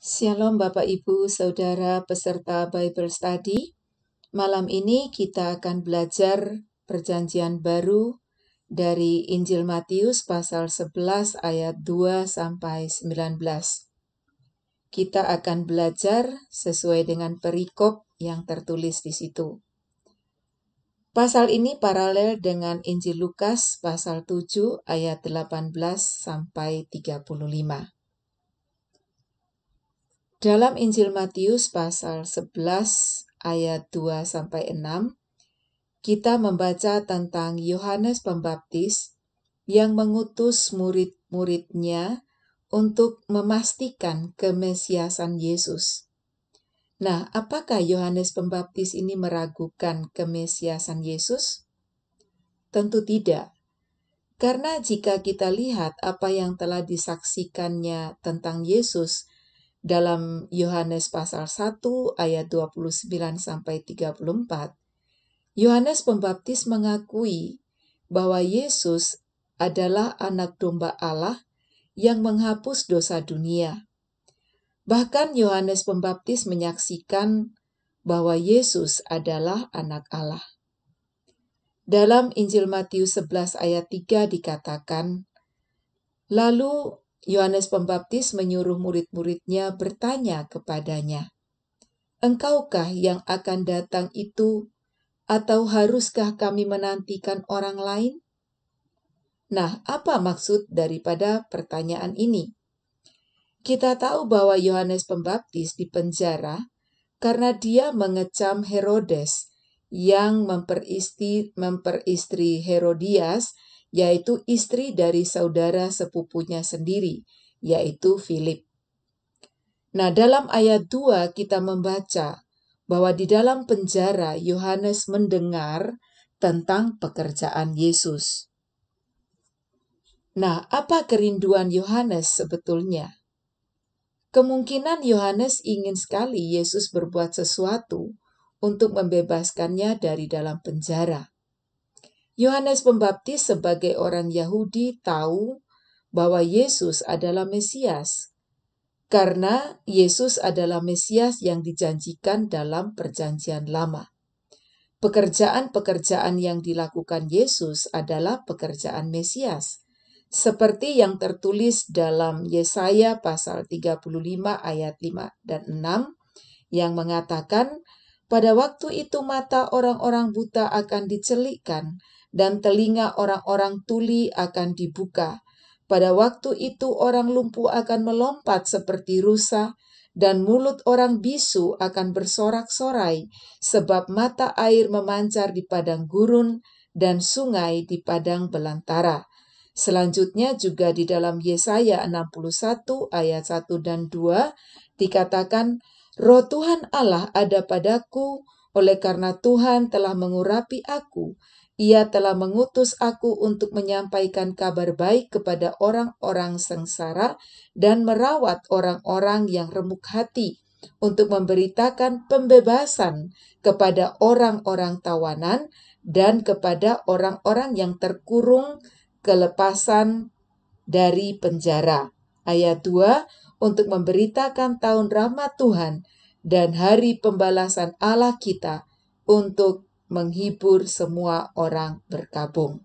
Shalom Bapak Ibu Saudara peserta Bible Study. Malam ini kita akan belajar Perjanjian Baru dari Injil Matius pasal 11 ayat 2 sampai 19. Kita akan belajar sesuai dengan perikop yang tertulis di situ. Pasal ini paralel dengan Injil Lukas pasal 7 ayat 18 sampai 35. Dalam Injil Matius pasal 11 ayat 2 sampai 6, kita membaca tentang Yohanes Pembaptis yang mengutus murid-muridnya untuk memastikan kemesiasan Yesus. Nah, apakah Yohanes Pembaptis ini meragukan kemesiasan Yesus? Tentu tidak. Karena jika kita lihat apa yang telah disaksikannya tentang Yesus dalam Yohanes pasal 1 ayat 29 sampai 34, Yohanes Pembaptis mengakui bahwa Yesus adalah anak domba Allah yang menghapus dosa dunia. Bahkan Yohanes Pembaptis menyaksikan bahwa Yesus adalah anak Allah. Dalam Injil Matius 11 ayat 3 dikatakan, lalu Yohanes Pembaptis menyuruh murid-muridnya bertanya kepadanya, "Engkaukah yang akan datang itu, atau haruskah kami menantikan orang lain?" Nah, apa maksud daripada pertanyaan ini? Kita tahu bahwa Yohanes Pembaptis dipenjara karena dia mengecam Herodes yang memperistri Herodias, yaitu istri dari saudara sepupunya sendiri, yaitu Philip. Nah, dalam ayat 2 kita membaca bahwa di dalam penjara Yohanes mendengar tentang pekerjaan Yesus. Nah, apa kerinduan Yohanes sebetulnya? Kemungkinan Yohanes ingin sekali Yesus berbuat sesuatu untuk membebaskannya dari dalam penjara. Yohanes Pembaptis sebagai orang Yahudi tahu bahwa Yesus adalah Mesias, karena Yesus adalah Mesias yang dijanjikan dalam Perjanjian Lama. Pekerjaan-pekerjaan yang dilakukan Yesus adalah pekerjaan Mesias, seperti yang tertulis dalam Yesaya pasal 35 ayat 5 dan 6 yang mengatakan, "Pada waktu itu mata orang-orang buta akan dicelikkan dan telinga orang-orang tuli akan dibuka. Pada waktu itu orang lumpuh akan melompat seperti rusa, dan mulut orang bisu akan bersorak-sorai, sebab mata air memancar di padang gurun dan sungai di padang belantara." Selanjutnya juga di dalam Yesaya 61 ayat 1 dan 2 dikatakan, "Roh Tuhan Allah ada padaku, oleh karena Tuhan telah mengurapi aku. Ia telah mengutus aku untuk menyampaikan kabar baik kepada orang-orang sengsara dan merawat orang-orang yang remuk hati, untuk memberitakan pembebasan kepada orang-orang tawanan dan kepada orang-orang yang terkurung kelepasan dari penjara." Ayat 2, untuk memberitakan tahun rahmat Tuhan dan hari pembalasan Allah kita, untuk menghibur semua orang berkabung.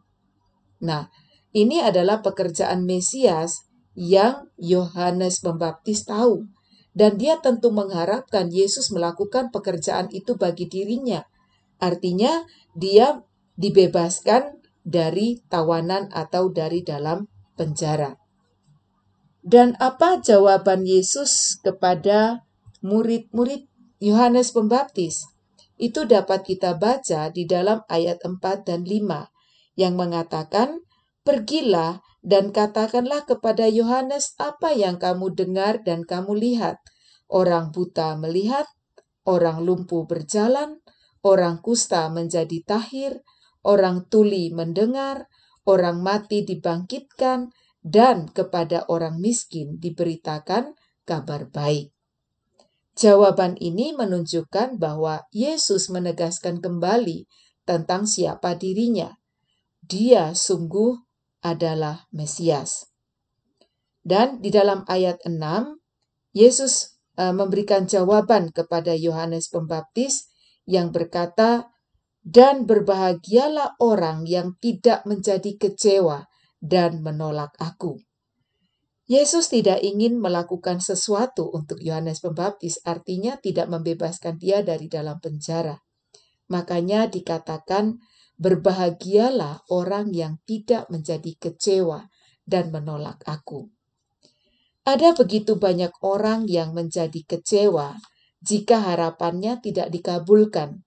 Nah, ini adalah pekerjaan Mesias yang Yohanes Pembaptis tahu. Dan dia tentu mengharapkan Yesus melakukan pekerjaan itu bagi dirinya. Artinya dia dibebaskan dari tawanan atau dari dalam penjara. Dan apa jawaban Yesus kepada murid-murid Yohanes Pembaptis? Itu dapat kita baca di dalam ayat 4 dan 5 yang mengatakan, "Pergilah dan katakanlah kepada Yohanes apa yang kamu dengar dan kamu lihat. Orang buta melihat, orang lumpuh berjalan, orang kusta menjadi tahir, orang tuli mendengar, orang mati dibangkitkan, dan kepada orang miskin diberitakan kabar baik." Jawaban ini menunjukkan bahwa Yesus menegaskan kembali tentang siapa dirinya. Dia sungguh adalah Mesias. Dan di dalam ayat 6, Yesus memberikan jawaban kepada Yohanes Pembaptis yang berkata, "Dan berbahagialah orang yang tidak menjadi kecewa dan menolak aku." Yesus tidak ingin melakukan sesuatu untuk Yohanes Pembaptis, artinya tidak membebaskan dia dari dalam penjara. Makanya dikatakan, "Berbahagialah orang yang tidak menjadi kecewa dan menolak aku." Ada begitu banyak orang yang menjadi kecewa jika harapannya tidak dikabulkan.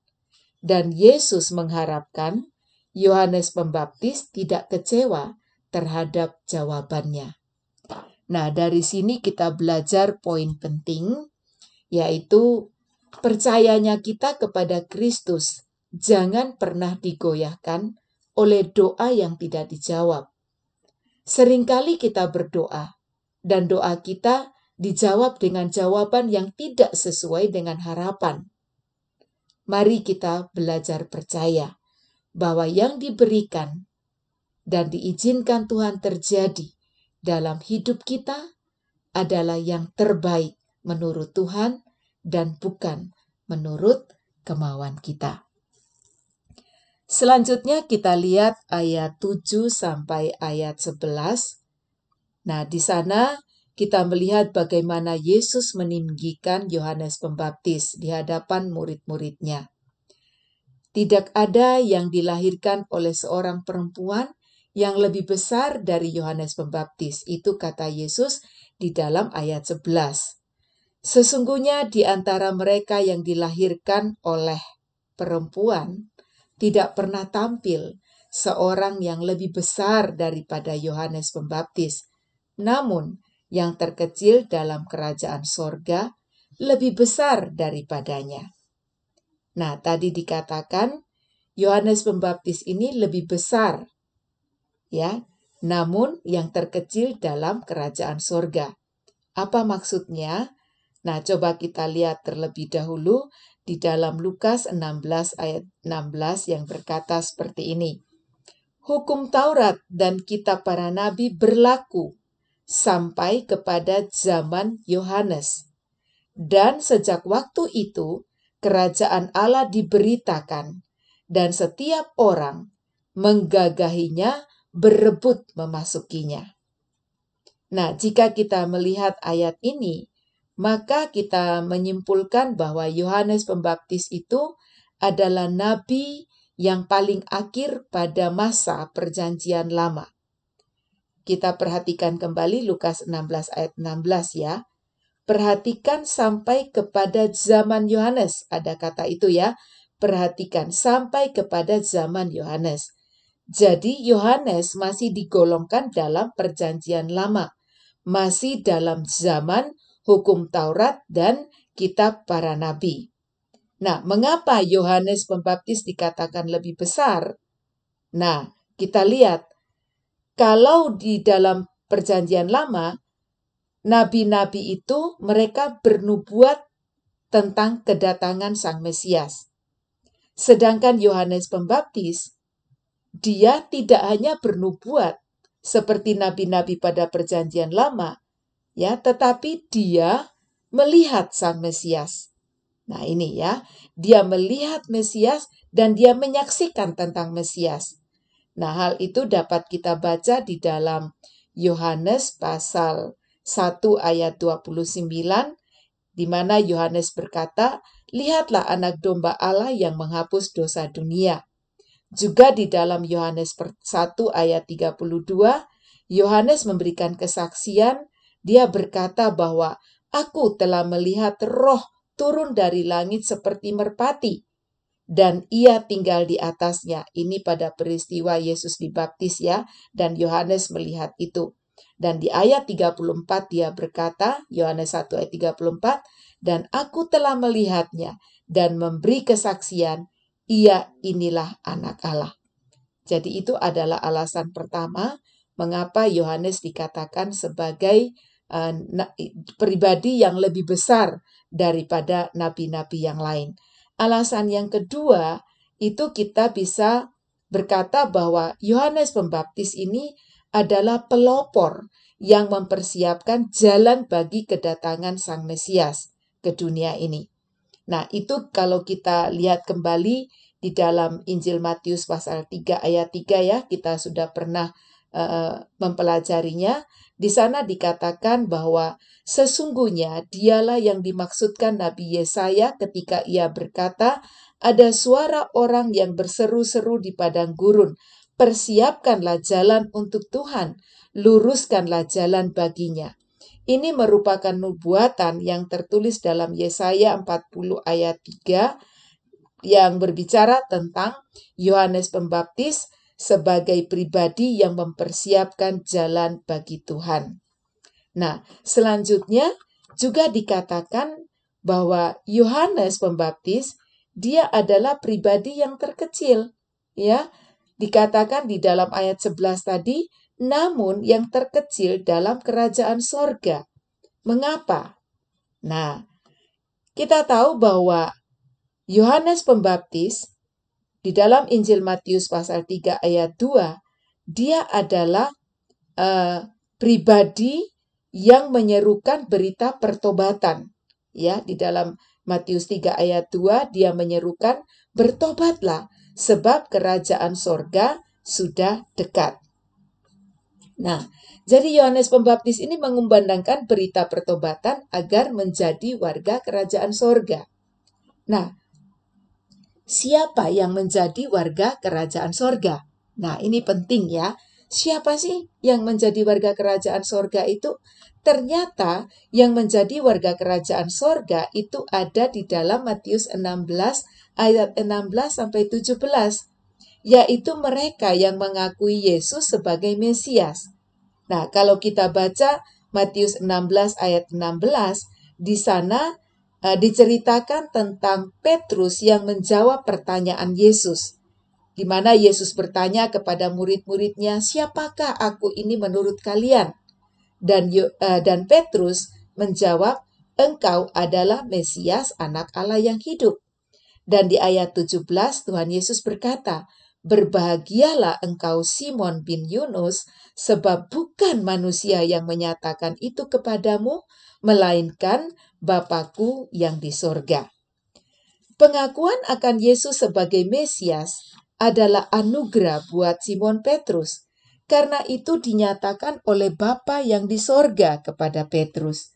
Dan Yesus mengharapkan Yohanes Pembaptis tidak kecewa terhadap jawabannya. Nah, dari sini kita belajar poin penting, yaitu percayanya kita kepada Kristus jangan pernah digoyahkan oleh doa yang tidak dijawab. Seringkali kita berdoa, dan doa kita dijawab dengan jawaban yang tidak sesuai dengan harapan. Mari kita belajar percaya bahwa yang diberikan dan diizinkan Tuhan terjadi dalam hidup kita adalah yang terbaik menurut Tuhan dan bukan menurut kemauan kita. Selanjutnya kita lihat ayat 7 sampai ayat 11. Nah, di sana kita melihat bagaimana Yesus meninggikan Yohanes Pembaptis di hadapan murid-muridnya. Tidak ada yang dilahirkan oleh seorang perempuan yang lebih besar dari Yohanes Pembaptis. Itu kata Yesus di dalam ayat 11. Sesungguhnya di antara mereka yang dilahirkan oleh perempuan tidak pernah tampil seorang yang lebih besar daripada Yohanes Pembaptis. Namun yang terkecil dalam kerajaan sorga lebih besar daripadanya. Nah, tadi dikatakan Yohanes Pembaptis ini lebih besar, ya. Namun yang terkecil dalam kerajaan sorga. Apa maksudnya? Nah, coba kita lihat terlebih dahulu di dalam Lukas 16 ayat 16 yang berkata seperti ini. Hukum Taurat dan kitab para nabi berlaku sampai kepada zaman Yohanes. Dan sejak waktu itu, kerajaan Allah diberitakan, dan setiap orang menggagahinya, berebut memasukinya. Nah, jika kita melihat ayat ini, maka kita menyimpulkan bahwa Yohanes Pembaptis itu adalah nabi yang paling akhir pada masa Perjanjian Lama. Kita perhatikan kembali Lukas 16 ayat 16 ya. Perhatikan sampai kepada zaman Yohanes. Ada kata itu ya. Perhatikan sampai kepada zaman Yohanes. Jadi Yohanes masih digolongkan dalam Perjanjian Lama. Masih dalam zaman hukum Taurat dan kitab para nabi. Nah, mengapa Yohanes Pembaptis dikatakan lebih besar? Nah, kita lihat. Kalau di dalam Perjanjian Lama, nabi-nabi itu mereka bernubuat tentang kedatangan Sang Mesias. Sedangkan Yohanes Pembaptis, dia tidak hanya bernubuat seperti nabi-nabi pada Perjanjian Lama, ya, tetapi dia melihat Sang Mesias. Nah, ini ya, dia melihat Mesias dan dia menyaksikan tentang Mesias. Nah, hal itu dapat kita baca di dalam Yohanes pasal 1 ayat 29, di mana Yohanes berkata, "Lihatlah anak domba Allah yang menghapus dosa dunia." Juga di dalam Yohanes 1 ayat 32, Yohanes memberikan kesaksian, dia berkata bahwa aku telah melihat roh turun dari langit seperti merpati, dan ia tinggal di atasnya. Ini pada peristiwa Yesus dibaptis ya, dan Yohanes melihat itu. Dan di ayat 34 dia berkata, Yohanes 1 ayat 34, dan aku telah melihatnya dan memberi kesaksian, ia inilah anak Allah. Jadi itu adalah alasan pertama mengapa Yohanes dikatakan sebagai pribadi yang lebih besar daripada nabi-nabi yang lain. Alasan yang kedua, itu kita bisa berkata bahwa Yohanes Pembaptis ini adalah pelopor yang mempersiapkan jalan bagi kedatangan Sang Mesias. ke dunia ini. Nah, itu kalau kita lihat kembali di dalam Injil Matius pasal 3 ayat 3 ya, kita sudah pernah mempelajarinya. Di sana dikatakan bahwa sesungguhnya dialah yang dimaksudkan Nabi Yesaya ketika ia berkata, ada suara orang yang berseru-seru di padang gurun, persiapkanlah jalan untuk Tuhan, luruskanlah jalan baginya. Ini merupakan nubuatan yang tertulis dalam Yesaya 40 ayat 3 yang berbicara tentang Yohanes Pembaptis sebagai pribadi yang mempersiapkan jalan bagi Tuhan. Nah, selanjutnya juga dikatakan bahwa Yohanes Pembaptis dia adalah pribadi yang terkecil, ya. Dikatakan di dalam ayat 11 tadi, namun yang terkecil dalam kerajaan sorga. Mengapa? Nah, kita tahu bahwa Yohanes Pembaptis di dalam Injil Matius pasal 3 ayat 2, dia adalah pribadi yang menyerukan berita pertobatan. Ya, di dalam Matius 3 ayat 2 dia menyerukan, bertobatlah sebab kerajaan sorga sudah dekat. Nah, jadi Yohanes Pembaptis ini mengumandangkan berita pertobatan agar menjadi warga kerajaan sorga. Nah, siapa yang menjadi warga kerajaan sorga? Nah, ini penting ya. Siapa sih yang menjadi warga kerajaan sorga itu? Ternyata yang menjadi warga kerajaan sorga itu ada di dalam Matius 16 ayat 16 sampai 17. Yaitu mereka yang mengakui Yesus sebagai Mesias. Nah, kalau kita baca Matius 16 ayat 16, di sana diceritakan tentang Petrus yang menjawab pertanyaan Yesus, di mana Yesus bertanya kepada murid-muridnya, siapakah aku ini menurut kalian? Dan Petrus menjawab, engkau adalah Mesias anak Allah yang hidup. Dan di ayat 17 Tuhan Yesus berkata, berbahagialah engkau Simon bin Yunus, sebab bukan manusia yang menyatakan itu kepadamu, melainkan Bapa-Ku yang di sorga. Pengakuan akan Yesus sebagai Mesias adalah anugerah buat Simon Petrus. Karena itu dinyatakan oleh Bapa yang di sorga kepada Petrus.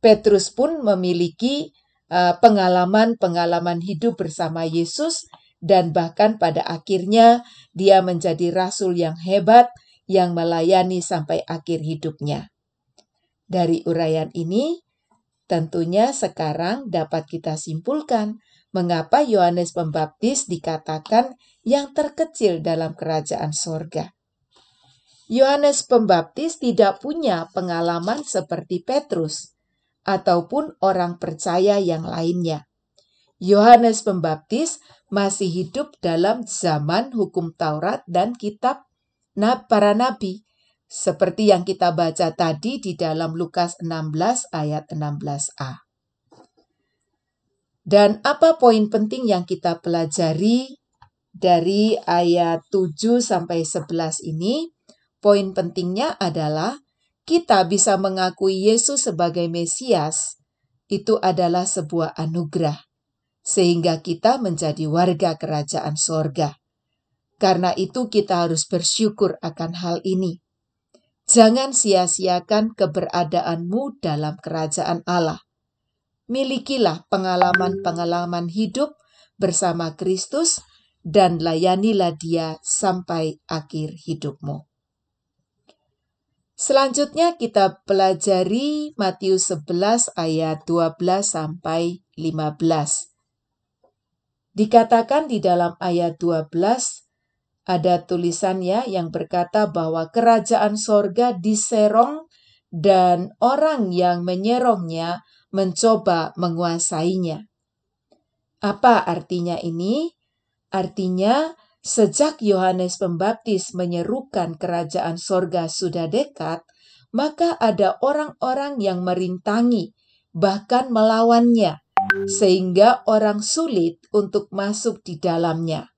Petrus pun memiliki pengalaman-pengalaman hidup bersama Yesus, dan bahkan pada akhirnya dia menjadi rasul yang hebat yang melayani sampai akhir hidupnya. Dari uraian ini, tentunya sekarang dapat kita simpulkan mengapa Yohanes Pembaptis dikatakan yang terkecil dalam kerajaan sorga. Yohanes Pembaptis tidak punya pengalaman seperti Petrus ataupun orang percaya yang lainnya. Yohanes Pembaptis masih hidup dalam zaman hukum Taurat dan kitab para nabi, seperti yang kita baca tadi di dalam Lukas 16 ayat 16a. Dan apa poin penting yang kita pelajari dari ayat 7 sampai 11 ini? Poin pentingnya adalah kita bisa mengakui Yesus sebagai Mesias, itu adalah sebuah anugerah, sehingga kita menjadi warga kerajaan sorga. Karena itu kita harus bersyukur akan hal ini. Jangan sia-siakan keberadaanmu dalam kerajaan Allah. Milikilah pengalaman-pengalaman hidup bersama Kristus dan layanilah Dia sampai akhir hidupmu. Selanjutnya kita pelajari Matius 11 ayat 12 sampai 15. Dikatakan di dalam ayat 12 ada tulisannya yang berkata bahwa kerajaan sorga diserong dan orang yang menyerongnya mencoba menguasainya. Apa artinya ini? Artinya sejak Yohanes Pembaptis menyerukan kerajaan sorga sudah dekat, maka ada orang-orang yang merintangi, bahkan melawannya, sehingga orang sulit untuk masuk di dalamnya.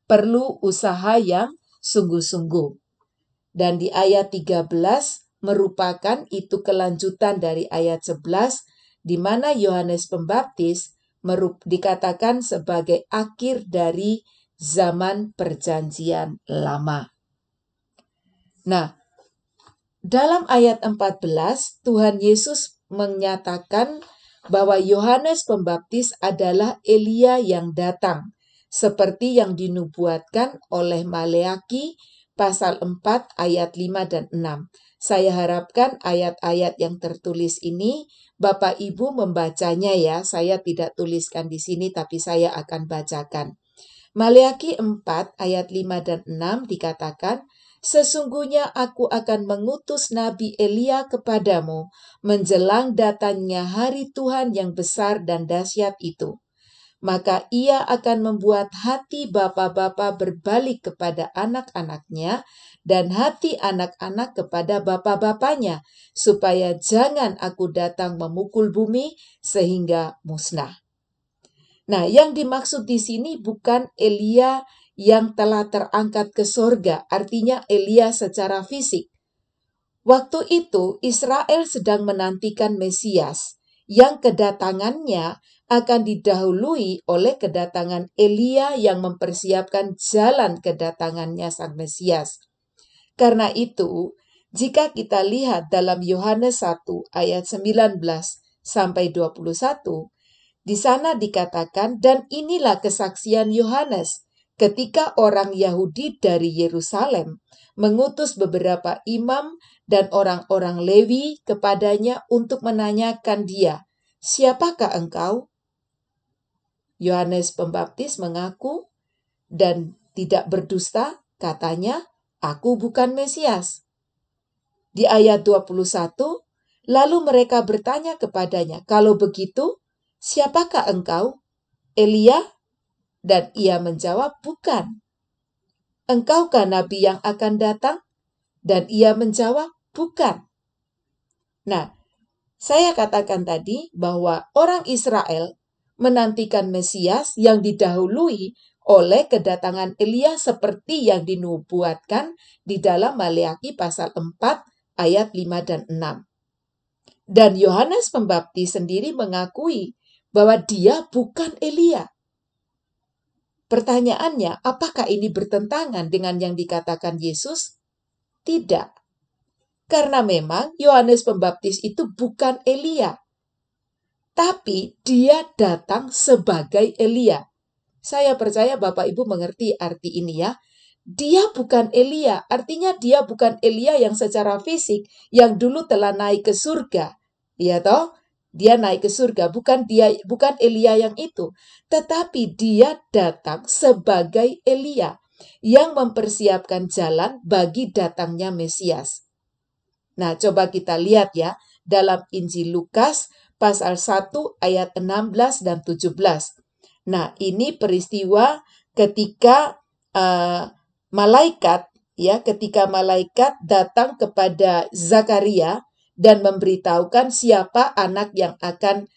Perlu usaha yang sungguh-sungguh. Dan di ayat 13 merupakan itu kelanjutan dari ayat 11, di mana Yohanes Pembaptis dikatakan sebagai akhir dari zaman Perjanjian Lama. Nah, dalam ayat 14, Tuhan Yesus menyatakan bahwa Yohanes Pembaptis adalah Elia yang datang, seperti yang dinubuatkan oleh Maleaki pasal 4 ayat 5 dan 6. Saya harapkan ayat-ayat yang tertulis ini Bapak Ibu membacanya ya. Saya tidak tuliskan di sini tapi saya akan bacakan. Maleaki 4 ayat 5 dan 6 dikatakan, sesungguhnya aku akan mengutus Nabi Elia kepadamu menjelang datangnya hari Tuhan yang besar dan dahsyat itu. Maka ia akan membuat hati bapa-bapa berbalik kepada anak-anaknya dan hati anak-anak kepada bapa-bapanya, supaya jangan aku datang memukul bumi sehingga musnah. Nah, yang dimaksud di sini bukan Elia yang telah terangkat ke sorga, artinya Elia secara fisik. Waktu itu Israel sedang menantikan Mesias, yang kedatangannya akan didahului oleh kedatangan Elia yang mempersiapkan jalan kedatangannya sang Mesias. Karena itu, jika kita lihat dalam Yohanes 1 ayat 19 sampai 21, di sana dikatakan, dan inilah kesaksian Yohanes ketika orang Yahudi dari Yerusalem mengutus beberapa imam dan orang-orang Lewi kepadanya untuk menanyakan dia, siapakah engkau? Yohanes Pembaptis mengaku dan tidak berdusta, katanya, aku bukan Mesias. Di ayat 21, lalu mereka bertanya kepadanya, kalau begitu, siapakah engkau? Elia? Dan ia menjawab, bukan. Engkaukah nabi yang akan datang? Dan ia menjawab, bukan. Nah, saya katakan tadi bahwa orang Israel menantikan Mesias yang didahului oleh kedatangan Elia seperti yang dinubuatkan di dalam Maleaki pasal 4 ayat 5 dan 6. Dan Yohanes Pembaptis sendiri mengakui bahwa dia bukan Elia. Pertanyaannya, apakah ini bertentangan dengan yang dikatakan Yesus? Tidak. Karena memang Yohanes Pembaptis itu bukan Elia. Tapi dia datang sebagai Elia. Saya percaya Bapak Ibu mengerti arti ini ya. Dia bukan Elia, artinya dia bukan Elia yang secara fisik yang dulu telah naik ke surga. Ya toh? Dia naik ke surga, bukan Elia yang itu, tetapi dia datang sebagai Elia yang mempersiapkan jalan bagi datangnya Mesias. Nah, coba kita lihat ya dalam Injil Lukas pasal 1 ayat 16 dan 17. Nah, ini peristiwa ketika ketika malaikat datang kepada Zakaria dan memberitahukan siapa anak yang akan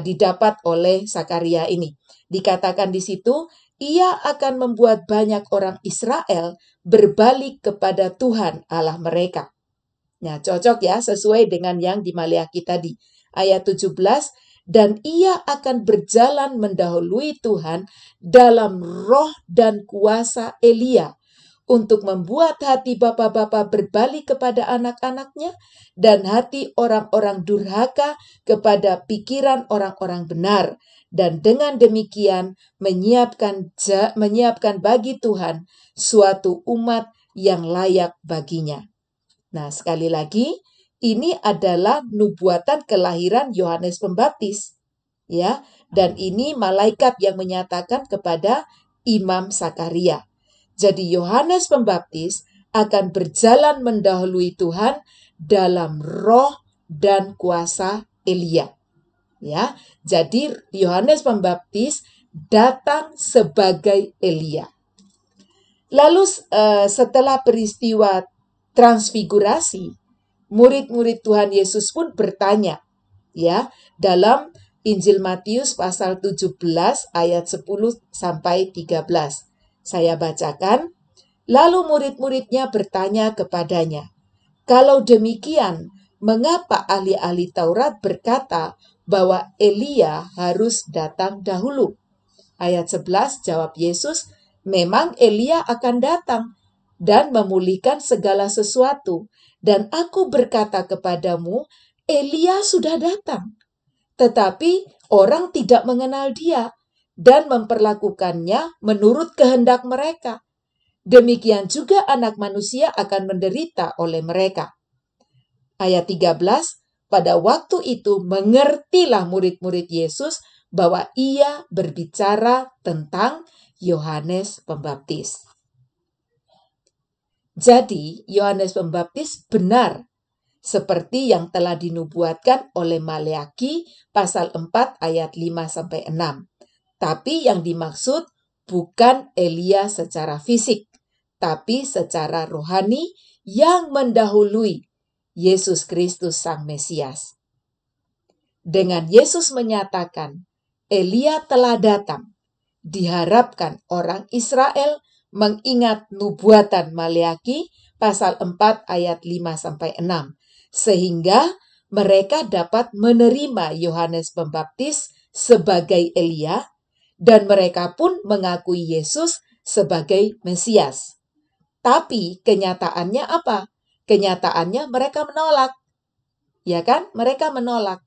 didapat oleh Zakaria ini. Dikatakan di situ, ia akan membuat banyak orang Israel berbalik kepada Tuhan Allah mereka. Nah, cocok ya, sesuai dengan yang di Maleaki tadi. Ayat 17, dan ia akan berjalan mendahului Tuhan dalam roh dan kuasa Elia, untuk membuat hati bapa-bapa berbalik kepada anak-anaknya dan hati orang-orang durhaka kepada pikiran orang-orang benar. Dan dengan demikian menyiapkan bagi Tuhan suatu umat yang layak baginya. Nah, sekali lagi, ini adalah nubuatan kelahiran Yohanes Pembaptis. Ya, dan ini malaikat yang menyatakan kepada Imam Zakaria. Jadi Yohanes Pembaptis akan berjalan mendahului Tuhan dalam roh dan kuasa Elia. Ya, jadi Yohanes Pembaptis datang sebagai Elia. Lalu setelah peristiwa transfigurasi, murid-murid Tuhan Yesus pun bertanya, ya, dalam Injil Matius pasal 17 ayat 10 sampai 13. Saya bacakan, lalu murid-muridnya bertanya kepadanya, kalau demikian, mengapa ahli-ahli Taurat berkata bahwa Elia harus datang dahulu. Ayat 11 jawab Yesus, memang Elia akan datang dan memulihkan segala sesuatu. Dan aku berkata kepadamu, Elia sudah datang. Tetapi orang tidak mengenal dia dan memperlakukannya menurut kehendak mereka. Demikian juga anak manusia akan menderita oleh mereka. Ayat 13, pada waktu itu mengertilah murid-murid Yesus bahwa ia berbicara tentang Yohanes Pembaptis. Jadi, Yohanes Pembaptis benar seperti yang telah dinubuatkan oleh Maleakhi pasal 4 ayat 5-6. Tapi yang dimaksud bukan Elia secara fisik, tapi secara rohani yang mendahului Yesus Kristus Sang Mesias. Dengan Yesus menyatakan, Elia telah datang, diharapkan orang Israel mengingat nubuatan Maleakhi pasal 4 ayat 5-6, sehingga mereka dapat menerima Yohanes Pembaptis sebagai Elia, dan mereka pun mengakui Yesus sebagai Mesias. Tapi kenyataannya apa? Kenyataannya mereka menolak. Ya kan? Mereka menolak.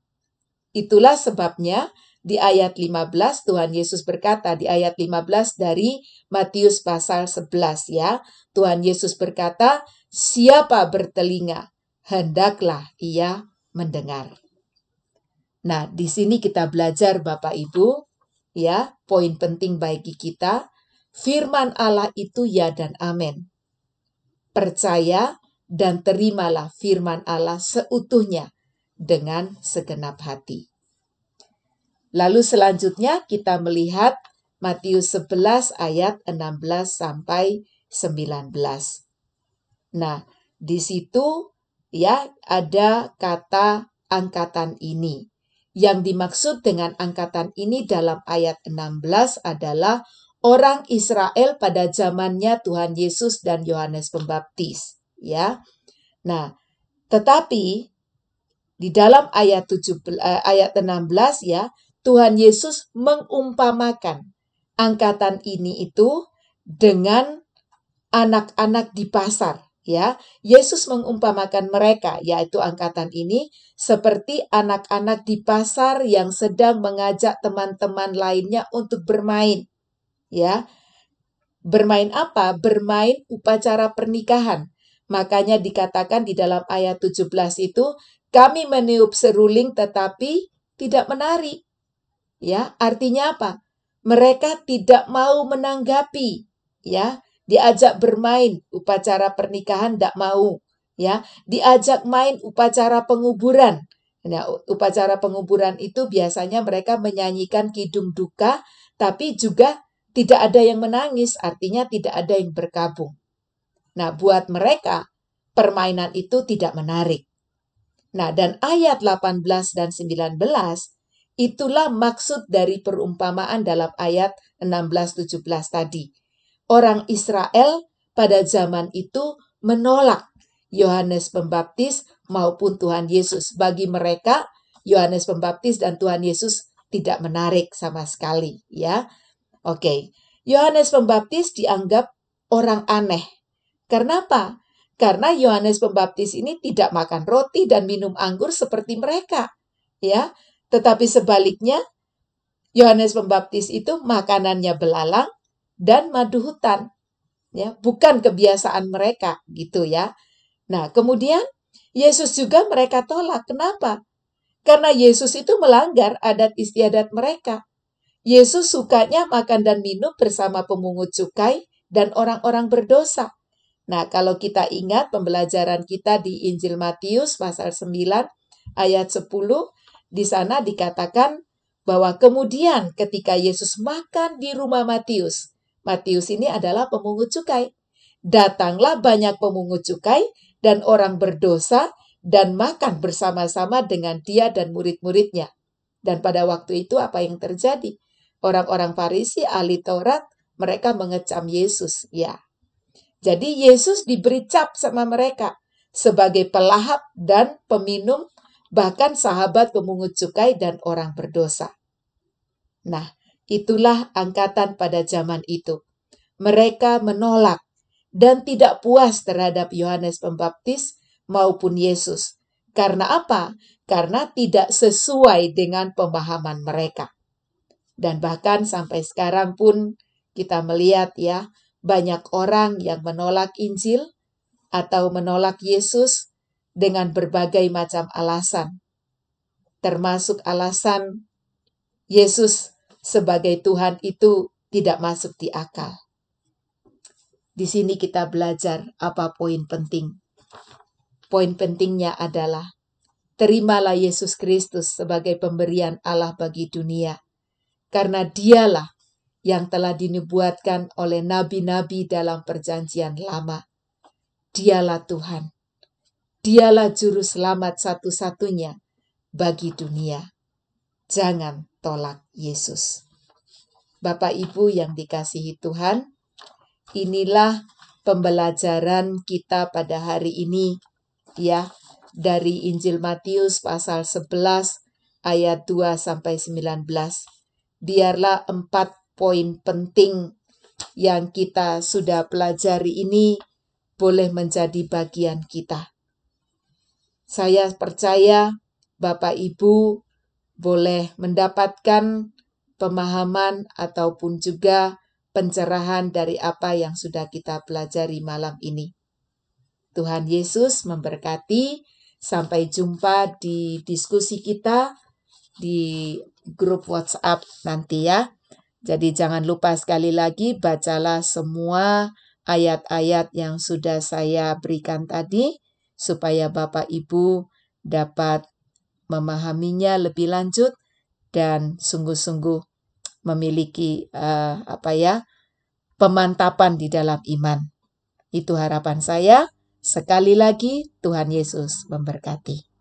Itulah sebabnya di ayat 15 Tuhan Yesus berkata, di ayat 15 dari Matius pasal 11 ya. Tuhan Yesus berkata, siapa bertelinga, hendaklah ia mendengar. Nah, di sini kita belajar Bapak Ibu, ya, poin penting bagi kita, firman Allah itu ya dan amin. Percaya dan terimalah firman Allah seutuhnya dengan segenap hati. Lalu selanjutnya kita melihat Matius 11 ayat 16-19. Nah, di situ ya ada kata angkatan ini. Yang dimaksud dengan angkatan ini dalam ayat 16 adalah orang Israel pada zamannya Tuhan Yesus dan Yohanes Pembaptis, ya. Nah, tetapi di dalam ayat 16 ya, Tuhan Yesus mengumpamakan angkatan ini itu dengan anak-anak di pasar, ya. Yesus mengumpamakan mereka, yaitu angkatan ini, seperti anak-anak di pasar yang sedang mengajak teman-teman lainnya untuk bermain, ya. Bermain apa? Bermain upacara pernikahan. Makanya dikatakan di dalam ayat 17 itu, kami meniup seruling tetapi tidak menari. Ya, artinya apa? Mereka tidak mau menanggapi, ya. Diajak bermain upacara pernikahan tidak mau, ya. Diajak main upacara penguburan. Nah, upacara penguburan itu biasanya mereka menyanyikan kidung duka, tapi juga tidak ada yang menangis, artinya tidak ada yang berkabung. Nah, buat mereka permainan itu tidak menarik. Nah, dan ayat 18 dan 19 itulah maksud dari perumpamaan dalam ayat 16-17 tadi. Orang Israel pada zaman itu menolak Yohanes Pembaptis maupun Tuhan Yesus. Bagi mereka, Yohanes Pembaptis dan Tuhan Yesus tidak menarik sama sekali, ya. Oke, Yohanes Pembaptis dianggap orang aneh. Karena apa? Karena Yohanes Pembaptis ini tidak makan roti dan minum anggur seperti mereka, ya. Tetapi sebaliknya, Yohanes Pembaptis itu makanannya belalang dan madu hutan, ya, bukan kebiasaan mereka, gitu ya. Nah, kemudian Yesus juga mereka tolak. Kenapa? Karena Yesus itu melanggar adat istiadat mereka. Yesus sukanya makan dan minum bersama pemungut cukai dan orang-orang berdosa. Nah, kalau kita ingat pembelajaran kita di Injil Matius pasal 9 ayat 10, di sana dikatakan bahwa kemudian ketika Yesus makan di rumah Matius, Matius ini adalah pemungut cukai. Datanglah banyak pemungut cukai dan orang berdosa dan makan bersama-sama dengan dia dan murid-muridnya. Dan pada waktu itu apa yang terjadi? Orang-orang Farisi, ahli Taurat, mereka mengecam Yesus, ya. Jadi Yesus diberi cap sama mereka sebagai pelahap dan peminum bahkan sahabat pemungut cukai dan orang berdosa. Nah, itulah angkatan pada zaman itu. Mereka menolak dan tidak puas terhadap Yohanes Pembaptis maupun Yesus. Karena apa? Karena tidak sesuai dengan pemahaman mereka. Dan bahkan sampai sekarang pun kita melihat ya, banyak orang yang menolak Injil atau menolak Yesus dengan berbagai macam alasan. Termasuk alasan Yesus sebagai Tuhan itu tidak masuk di akal. Di sini kita belajar apa poin penting. Poin pentingnya adalah terimalah Yesus Kristus sebagai pemberian Allah bagi dunia. Karena dialah yang telah dinubuatkan oleh nabi-nabi dalam perjanjian lama. Dialah Tuhan. Dialah juru selamat satu-satunya bagi dunia. Jangan tolak Yesus. Bapak Ibu yang dikasihi Tuhan, inilah pembelajaran kita pada hari ini ya, dari Injil Matius pasal 11 ayat 2 sampai 19. Biarlah 4 poin penting yang kita sudah pelajari ini boleh menjadi bagian kita. Saya percaya Bapak Ibu boleh mendapatkan pemahaman ataupun juga pencerahan dari apa yang sudah kita pelajari malam ini. Tuhan Yesus memberkati. Sampai jumpa di diskusi kita di grup WhatsApp nanti ya. Jadi jangan lupa sekali lagi bacalah semua ayat-ayat yang sudah saya berikan tadi supaya Bapak Ibu dapat memahaminya lebih lanjut dan sungguh-sungguh memiliki pemantapan di dalam iman. Itu harapan saya. Sekali lagi Tuhan Yesus memberkati.